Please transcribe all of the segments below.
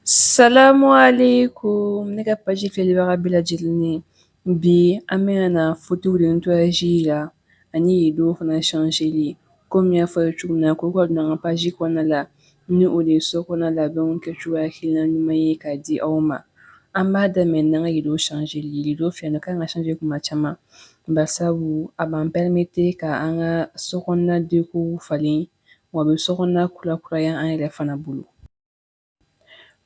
Salamu alaikum ne ka page filɛbaga bɛɛ lajɛlen ni. Bi an bɛna na nettoyage la ani rideau fana changeli. Komi n y'a fɔ aw ye cogo min na, k'o ka don an ka page kɔnɔna la ni o de ye sokɔnɔna labɛnw kɛcogoya hakilina ɲuman ye k'a di aw ma. An b'a daminɛ n'an ka rideau changeli. Rideau filɛ nin ye, o kan ka changer kuma caman barisabu a b'an permettre ka an ka sokɔnɔna deco falen wa a bɛ sokɔnɔna kurakuraya an yɛrɛ fana bolo.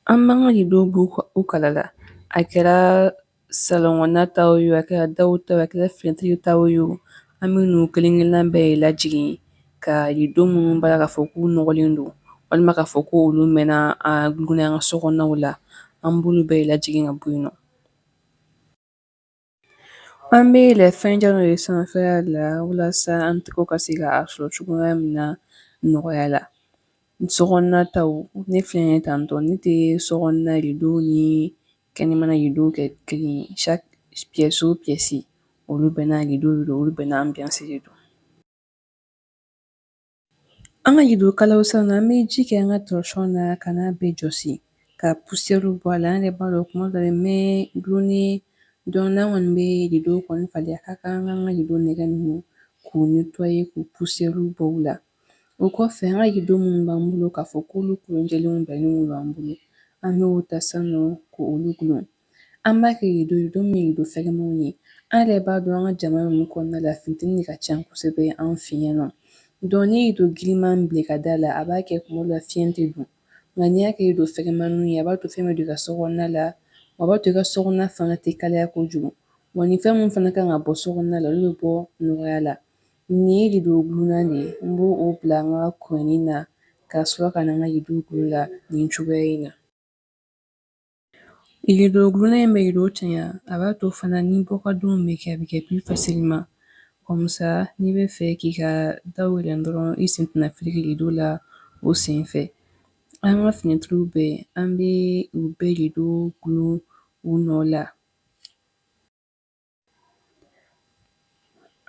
An b'an ka rideau bɔ u kala la. A kɛra salon kɔnɔna taw ye, a kɛra daw ta ye, a kɛra fenêtre taw ye o, an bɛ n'u kelen-kelenna bɛɛ de lajigin ka rideau minnu b'a la k'a fɔ k'u nɔgɔlen don walima k'a fɔ k'olu mɛnna an gulonna an ka sokɔnɔnaw la, an b'olu bɛɛ de lajigin ka bɔ yen nɔ. An bɛ yɛlɛn fɛnjan dɔ de sanfɛla la walasa an tɛgɛw ka se k'a sɔrɔ cogoya min na nɔgɔya la. Sokɔnɔna taw ne filɛ nin ye tantɔ ne tɛ sokɔnɔna rideau ni kɛnɛmana rideau kɛ kelen ye. Pièce o pièce olu bɛɛ n'a rideau de don, olu bɛɛ n'a ambiance de don. An ka rideau kalaw san an bɛ ji kɛ an ka torchon na ka n'a bɛɛ jɔsi ka poussière bɔ a la. An yɛrɛ b'a dɔn kuma dɔ la mɛn gulonlen n'an kɔni bɛ rideau kɔni falen a ka kan an k'an ka rideau nɛgɛ ninnu k'u nettoyer k'u poussière bɔ u la. O kɔfɛ an ka rideau minnu b'an bolo k'a fɔ k'olu kolonjɛlenw bɛnnen b'an bolo, an b'o ta sisannɔ k'olu gulon. An b'a kɛ rideau min ye rideau fɛgɛmanw ye. An yɛrɛ b'a dɔn an ka jamana ninnu kɔnɔna la funteni de ka ca kosɛbɛ an fɛ yan nɔ. Ni rideau giriman bilen ka d'a la, a b'a kɛ kuma dɔ la fiɲɛ tɛ don. Nka n'i y'a kɛ rideau fɛgɛmaninw ye, a b'a to fɛn bɛ don i ka sokɔnɔna la, wa a b'a to i ka sokɔnɔna fana tɛ kalaya kojugu. Wa ni fɛn mun fana kan ka bɔ sokɔnɔna la, olu bɛ bɔ nɔgɔya la. Nin ye rideau gulonnan de ye. N b'o bila n ka kɔɲɔni na ka sɔrɔ ka na n ka rideau gulo la nin cogoya in na. Rideau gulonnan in bɛ rideau caya, a b'a to fana ni bɔkadonw bɛ kɛ, a bɛ kɛ plus facilement. Comme ça n'i bɛ fɛ k'i ka daw yɛlɛn dɔrɔn i sen tɛna firigi rideau la o sen fɛ. An ka fenêtres bɛɛ an bɛ u bɛɛ rideau gulon u nɔ la.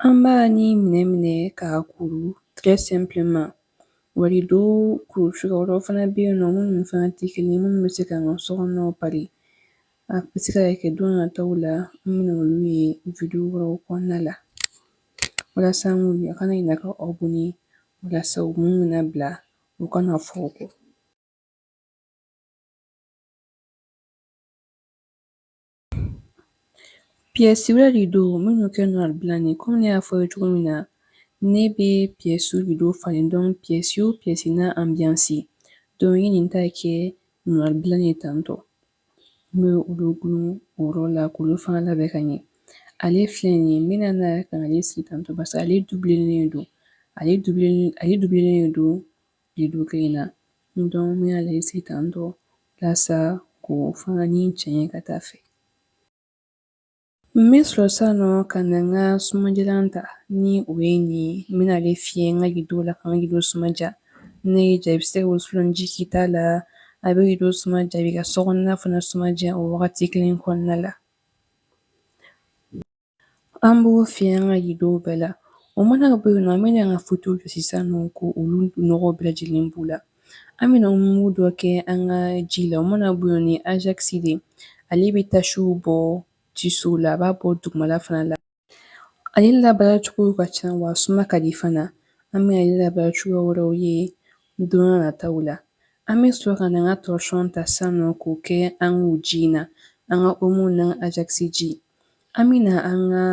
An b'a ni minɛ minɛ k'a kuru très simplement. Wa rideau kurucogo wɛrɛw fana bɛ yen nɔ minnu fana tɛ kelen ye, minnu bɛ se k'an ka sokɔnɔnaw pari. A bɛ se ka kɛ don nataw la an bɛna olu ye video wɛrɛw kɔnɔna la walasa an k'olu ye a kana ɲinɛ ka abonner walasa mun bɛna bila u kana fɔ o kɔ. Pièce wɛrɛ rideau minnu kɛ nɔrɔdilan ye komi ne y'a fɔ aw ye cogo min na, ne bɛ pièce rideau falen pièce o pièce n'a ambiance. n ye nin ta kɛ nɔrɔdilan ye tantɔ. N bɛ olu gulon o yɔrɔ la k'olu fana labɛn ka ɲɛ. Ale filɛ nin ye n bɛna n'a ka n'ale sigi tantɔ barisa ale doublé don. Ale doublé don rideau kelen na. n bɛna ale sigi tantɔ walasa k'o fana ni cɛɲɛ ka taa fɛ. N bɛ sɔrɔ sisannɔ ka na n ka sumanjɛlan ta ni o ye nin ye. N bɛna ale fiyɛ n ka rideau la ka n ka rideau sumanja. N'a y'i ja i bɛ se ka wusulanji k'i ta la, a bɛ rideau sumanja, a b'i ka sokɔnɔna fana sumanja o wagati kelen kɔnɔna la. An b'o fiyɛ an ka rideau bɛɛ la. O mana bɔ yen nɔ, an bɛna an ka fauteuils jɔsi sisannɔ k'olu nɔgɔ bɛɛ lajɛlen b'u la. An bɛna mugu dɔ kɛ an ka ji la. O mana bɔ yen nɔ ni Ajax de ye. Ale bɛ tasiw bɔ tisow la, a b'a bɔ dugumala fana la. Ale labaara cogo ka ca wa a suma ka di fana. An bɛ ale labaara cogoya wɛrɛw ye don n'a nataw la. An bɛ sɔrɔ ka na an ka torchon ta sisannɔ k'o kɛ an k'o ji in na, an ka omo n'an ka Ajax ji. An bɛna an ka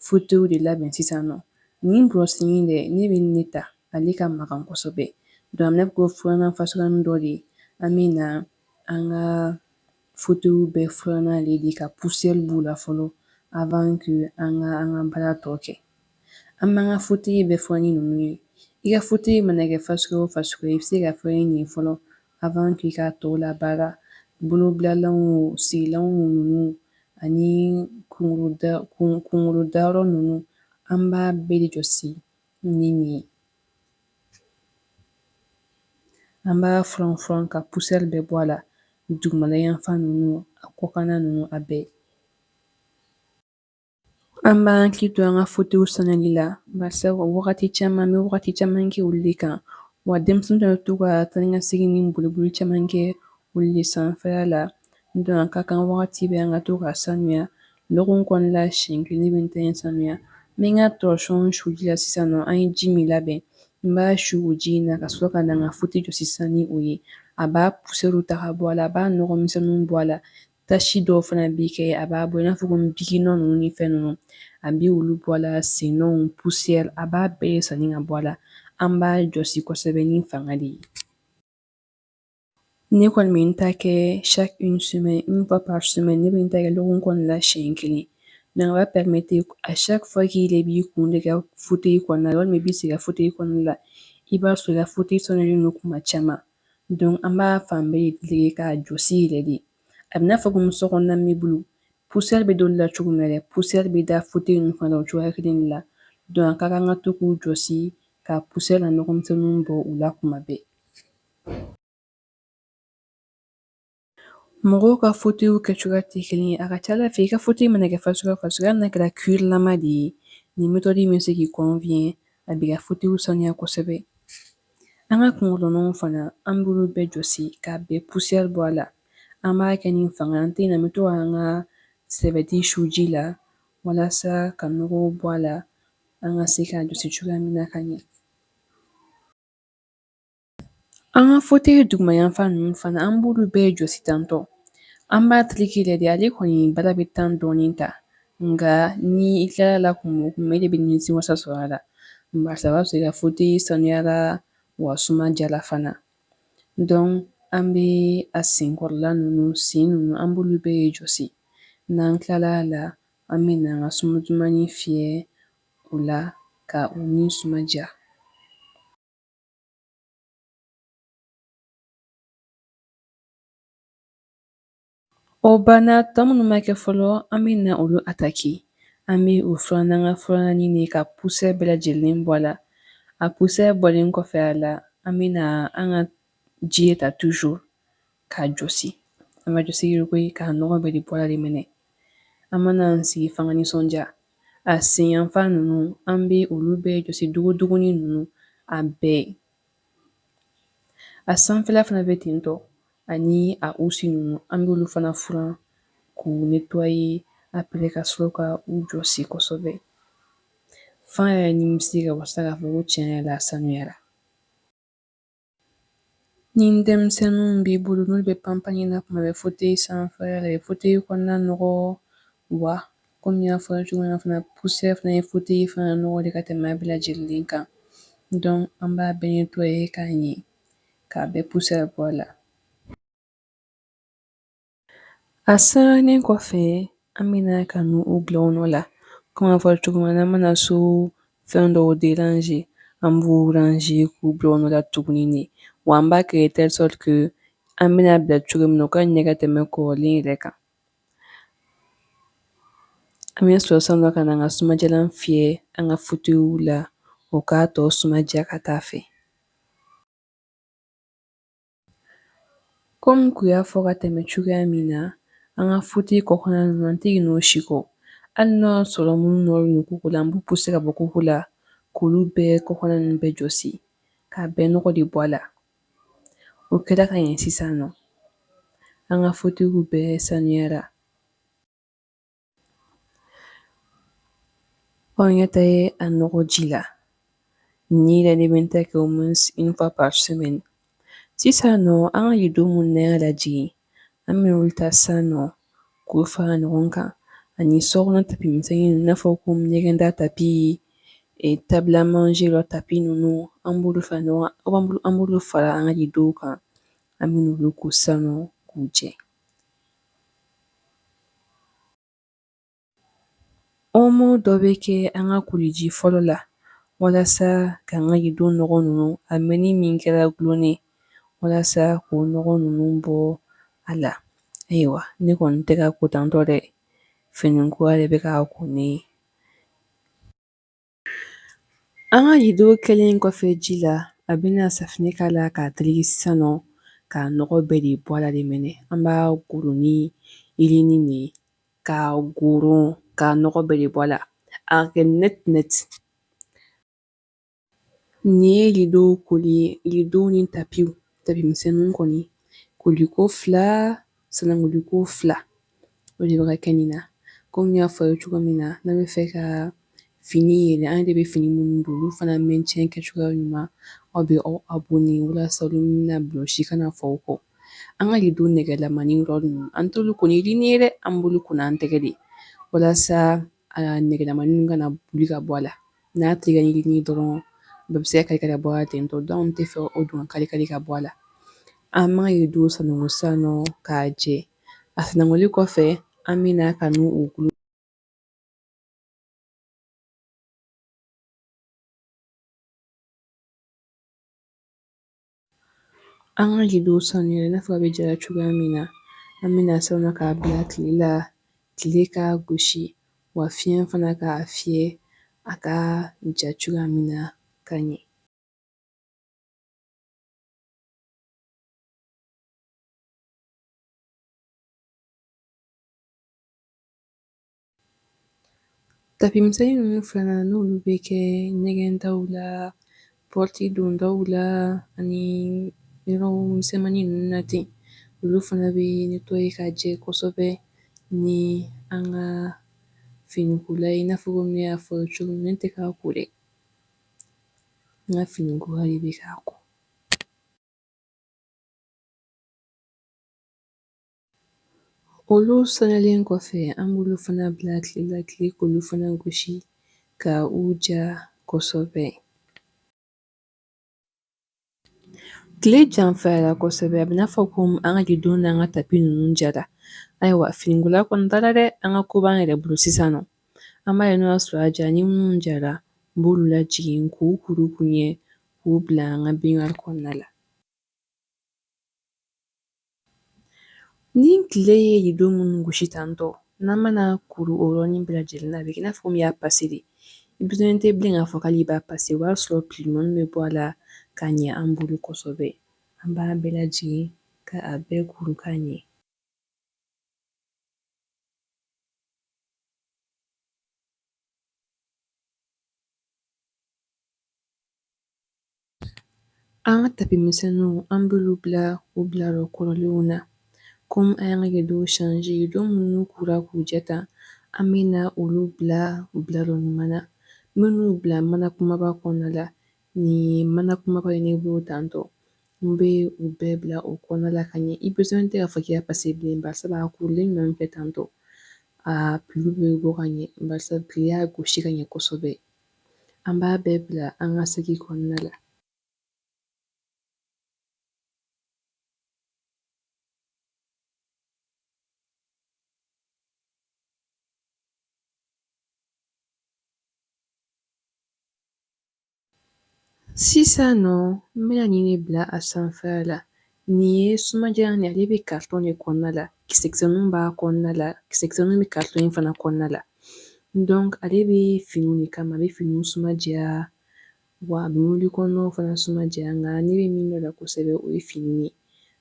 fauteuils de labɛn sisannɔ. Nin brosse in dɛ ne bɛ nin de ta, ale ka magan kosɛbɛ. A bɛna fɔ ko furannan fasuguyanin dɔ de ye. An bɛna an ka fauteuils bɛɛ furan n'ale de ye ka poussière b'u la fɔlɔ avant que an ka baara tɔ kɛ. An b'an ka fauteuils bɛɛ furan ni ninnu ye. I ka fauteuil mana kɛ fasuguya o fasuguya ye, i bɛ se ka furan ni nin ye fɔlɔ avant que i k'a tɔ labaara. Bolobilalanw o, sigilanw ninnu ani kunkolodayɔrɔ ninnu an b'a bɛɛ de jɔsi ni nin ye. An b'a furan furan ka poussière bɛɛ bɔ a la, dugumala yanfan ninnu, a kɔkanna ninnu a bɛɛ. An b'an hakili to an ka fauteuils sanuyali la barisa wagati caman an bɛ wagati caman kɛ olu de kan. Wa denmisɛnninw fana bɛ to ka taa ni ka segin ni boli boli caman kɛ wuli sanfɛla la. A ka kan wagati bɛɛ an ka to ka sanuya. Lɔgɔ kɔni la siɲɛ kelen ne bɛ n ta in sanuya. N bɛ n ka torɔsɔn su ji la sisan nɔ, an ye ji min labɛn. N b'a su o ji in na ka sɔrɔ ka na n ka jɔ sisan ni o ye. A b'a ta ka bɔ a la, a b'a nɔgɔmisɛnninw bɔ a la. Tasi dɔw fana bi kɛ a b'a bɔ i n'a fɔ komi bikinɔ ninnu ni fɛn ninnu. A bi olu bɔ a la, sennɔw, a b'a bɛɛ sanni ka bɔ a la. An b'a jɔsi kosɛbɛ ni fanga de ye. Ne kɔni bɛ n ta kɛ une fois par semaine ne bɛ n ta kɛ lɔgɔ kɔni la siɲɛ kelen. Donc a b'a permettre à chaque fois k'i yɛrɛ b'i kun de ka fauteuil kɔnɔna la walima i b'i sigi ka fauteuil kɔnɔna la, i b'a sɔrɔ i ka fauteuil sanuyalen don kuma caman. Donc an b'a fan bɛɛ de tigɛ k'a jɔsi yɛrɛ de. A bɛ n'a fɔ komi sokɔnɔna b'i bolo. Poussière bɛ don olu la cogo min na dɛ, poussière bɛ da fauteuil ninnu fana la o cogoya kelen de la. Donc a ka kan an ka to k'u jɔsi ka poussière n'a nɔgɔmisɛnninw bɔ u la kuma bɛɛ. Mɔgɔw ka fauteuil kɛcogoya tɛ kelen ye. A ka ca Ala fɛ i ka fauteuil mana kɛ fasuguya o fasuguya hali n'a kɛra cuir-lama de ye, nin méthode in bɛ se k'i convient a b'i ka fauteuil sanuya kosɛbɛ. An ka kunkolɔnnaw fana an b'olu bɛɛ jɔsi k'a bɛɛ poussière bɔ a la. An b'a kɛ ni fanga an tɛ ɲinɛ an bɛ to k'an ka sɛbɛti su ji la walasa ka nɔgɔw bɔ a la, an ka se k'a jɔsi cogoya min na ka ɲɛ. An ka fauteuil dugumayanfan ninnu fana an b'olu bɛɛ jɔsi tantɔ. An b'a tereke yɛrɛ de ale kɔni baara bɛ dɔɔni ta nka ni i kilala la kuma o kuma e de bɛ nimisiwasa sɔrɔ a la. Barisa o b'a sɔrɔ i ka fauteuil sanuyara wa suma jara fana. An bɛ a senkɔrɔla ninnu, sen ninnu an b'olu bɛɛ jɔsi. N'an kilala a la, an bɛ na an ka sumujimani fiyɛ o la ka o ni suma ja. O banna tɔ minnu ma kɛ fɔlɔ an bɛ na olu an bɛ o furan n'an ka furanin de ye ka poussière bɛɛ lajɛlen bɔ a la. A poussière bɔlen kɔfɛ a la, an bɛ na an ka ji ta k'a jɔsi. An b'a jɔsi koyi k'a nɔgɔ bɛɛ de bɔ a la de minɛ. An mana an sigi f'an ka nisɔndiya. A sen yanfan ninnu an bɛ olu bɛɛ jɔsi dogodogonin ninnu a bɛɛ. A sanfɛla fana bɛ ten tɔ ani a ninnu an b'olu fana furan k'u nettoyer après ka sɔrɔ ka u jɔsi kosɛbɛ. F'an yɛrɛ nimisi ka wasa k'a fɔ ko tiɲɛ yɛrɛ la a sanuyara. Ni denmisɛnninw b'i bolo n'olu bɛ panpan i la kuma bɛɛ fauteuil sanfɛla la fauteuil kɔnɔna nɔgɔ wa komi n y'a fɔ cogo min na fana poussière fana ye fauteuil fana nɔgɔ de ka tɛmɛ a bɛɛ lajɛlen kan. An b'a bɛɛ nettoyer k'a ɲɛ k'a bɛɛ poussière bɔ a la. A sanuyalen kɔfɛ an bɛ na ka n'u bila o nɔ la. Komi an y'a fɔ cogo min na n'an mana so fɛn dɔw déranger an b'u ranger k'u bila o nɔ la tuguni de. Wa an b'a kɛ de telle sorte que an bɛna bila cogo min na o ka ɲɛ ka tɛmɛ kɔrɔlen yɛrɛ kan. An bɛ sɔrɔ sisan nɔ ka na an ka sumajalan fiyɛ an ka fauteuil la o k'a tɔ suma ja ka taa fɛ. Komi n kun y'a fɔ ka tɛmɛ cogoya min na, an ka fauteuil kɔkɔna ninnu an tɛ ɲinɛ o si kɔ. Hali n'a y'a sɔrɔ minnu nɔrɔlen don koko la, an b'u pousser ka bɔ koko la k'olu bɛɛ kɔkɔna ninnu bɛɛ jɔsi k'a bɛɛ nɔgɔ de bɔ a la. O kɛra ka ɲɛ sisan nɔ, an ka fauteuil bɛɛ sanuyara. Aw ɲɛ tɛ a nɔgɔ ji la. Ni yɛrɛ ne bɛ n ta kɛ au moins une fois par semaine. Sisan nɔ an ka rideau minnu n'an y'a lajigin, an bɛna olu ta sisan nɔ k'o fara ɲɔgɔn kan ani sokɔnɔ tapi misɛnnin ninnu i n'a fɔ komi ɲɛgɛnda tapi, table à manger la tapi ninnu an b'olu fara ɲɔgɔn kan an b'olu fara an ka rideau kan. An bɛ n'olu ko sisan nɔ k'u jɛ. Omo dɔ bɛ kɛ an ka koliji fɔlɔ la walasa k'an ka rideau nɔgɔ ninnu a mɛnni min kɛra gulon ye walasa k'o nɔgɔ ninnu bɔ a la. Ayiwa ne kɔni tɛ ka ko tantɔ dɛ, finikura de bɛ k'a ko ne ye. An ka rideau kɛlen kɔfɛ ji la, a bɛna safinɛ k'a la k'a tereke sisan nɔ k'a nɔgɔ bɛɛ de bɔ a la de minɛ. An b'a goro ni yirini de ye k'a goron k'a nɔgɔ bɛɛ de bɔ a la. A ka kɛ net. Nin ye rideau koli ye, rideau ni tapi misɛnninw kɔni koliko 2 sananguliko 2 o de bɛ ka kɛ nin na. Komi n y'a fɔ aw ye cogo min na, n'an bɛ fɛ ka fini yɛlɛ, an de bɛ fini minnu don olu fana mɛntiyɛn kɛcogoya ɲuman, aw bɛ abonné walasa olu bɛna bulusi kana fɔ aw kɔ. An ka rideau nɛgɛlamani yɔrɔ ninnu, an t'olu ko ni rini ye dɛ, an b'olu ko n'an tɛgɛ de walasa nɛgɛlamani ninnu kana buli ka bɔ a la. N'a tigɛra ni rini ye dɔrɔn, bɛɛ bɛ se ka kari ka bɔ a la ten tɔ. Anw tɛ fɛ o dun ka kari ka bɔ a la. An b'an ka rideau sanango sisan nɔ k'a jɛ. A sanangoli kɔfɛ, an bɛna ka n'u gulo. An ka rideau sanuya i n'a fɔ a bɛ jara cogoya min na, an bɛna sisan k'a bila tile la, tile k'a gosi, wa fiɲɛ fana k'a fiyɛ a ka ja cogoya min na ka ɲɛ. Tapi misɛnnin ninnu fana n'olu bɛ kɛ ɲɛgɛndaw la, pɔrɔti dondaw la ani yɔrɔ misɛnmanin ninnu na ten, olu fana bɛ netɔye ka jɛ kosɛbɛ ni an ka finikola ye i n'a fɔ komi ne y'a fɔ cogo min, ne tɛ k'a ko dɛ, n ka finikola de bɛ k'a ko. Olu sanuyalen kɔfɛ, an b'olu fana bila tile la, tile k'olu fana gosi ka u ja kosɛbɛ. Tile janfara kosɛbɛ a bɛ n'a fɔ ko an ka rideau n'an ka tapi ninnu jara. Ayiwa finikola kɔni t'a la dɛ, an ka ko b'an yɛrɛ bolo sisan nɔ. An b'a ye n'o y'a sɔrɔ a jara, ni minnu jara, n b'olu lajigin k'u kuru kun ɲɛ k'u bila an ka baignoire kɔnɔna la. Ni tile ye rideau minnu gosi tantɔ, n'an mana kuru o yɔrɔnin bɛɛ lajɛlen na, a bɛ kɛ i n'a fɔ min y'a passer de. I besoin tɛ bilen k'a fɔ k'ale b'a passer, o b'a sɔrɔ pilemanw bɛ bɔ a la ka ɲɛ an bolo kosɛbɛ. An b'a bɛɛ lajigin ka a bɛɛ kuru ka ɲɛ. An ka tapi misɛnninw an b'olu bila u bilayɔrɔ kɔrɔlenw na. Komi an y'an ka rideau changer, rideau minnu kura k'u jɛ tan, an bɛna olu bila bilayɔrɔ ɲuman na. N bɛn'u bila mana kumaba kɔnɔna la. Ni mana kumaba ye ne bolo tantɔ, n bɛ u bɛɛ bila o kɔnɔna la ka ɲɛ. I besoin tɛ k'a fɔ k'i y'a passer bilen barisa a kurulen ɲuman min kɛ tantɔ, a plu bɛ bɔ ka ɲɛ barisa tile y'a gosi ka ɲɛ kosɛbɛ. An b'a bɛɛ bila an ka sagi kɔnɔna la. Sisan nɔ, n bɛna nin de bila a sanfɛla la. Nin ye sumajalan de ye, ale bɛ carton de kɔnɔna la. Kisɛkisɛninw b'a kɔnɔna la, kisɛkisɛninw bɛ carton in fana kɔnɔna la. Donc ale bɛ finiw de kama, a bɛ finiw suma diya, wa a bɛ mobili kɔnɔnaw fana suma diya, nka ne bɛ min dɔn o la kosɛbɛ o ye fini ye.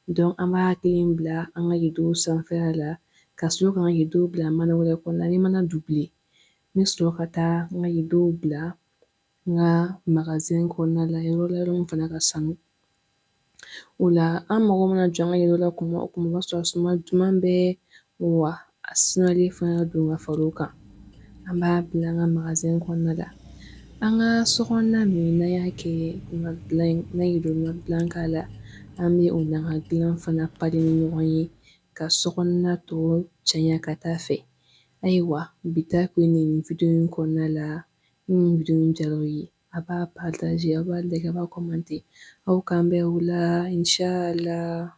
Donc an b'a kelen bila an ka rideau sanfɛla la, ka sɔrɔ ka n ka rideau bila mana wɛrɛ kɔnɔna, ni mana doublé, n bɛ sɔrɔ ka taa n ka rideau bila n ka magasin kɔnɔna la, yɔrɔ la yɔrɔ min fana ka sanu. O la an mago mana jɔ an ka rideau la kuma o kuma, o b'a sɔrɔ a suma duman bɛ, wa a sanuyalen fana don ka fara o kan. An b'a bila an ka magasin kɔnɔna la. An ka sokɔnɔna min n'an y'a kɛ ɲuman dilan ye, n'an ye rideau ɲuman dilan k'a la, an bɛ o n'an ka dilan fana pari ni ɲɔgɔn ye ka sokɔnɔna tɔ caya ka taa fɛ. Ayiwa bi ta kun ye nin video in kɔnɔna la. Ni nin video in diyara aw ye, a b'a partager, a b'a like, a b'a commenter. Aw k'an bɛn o la, inshallah.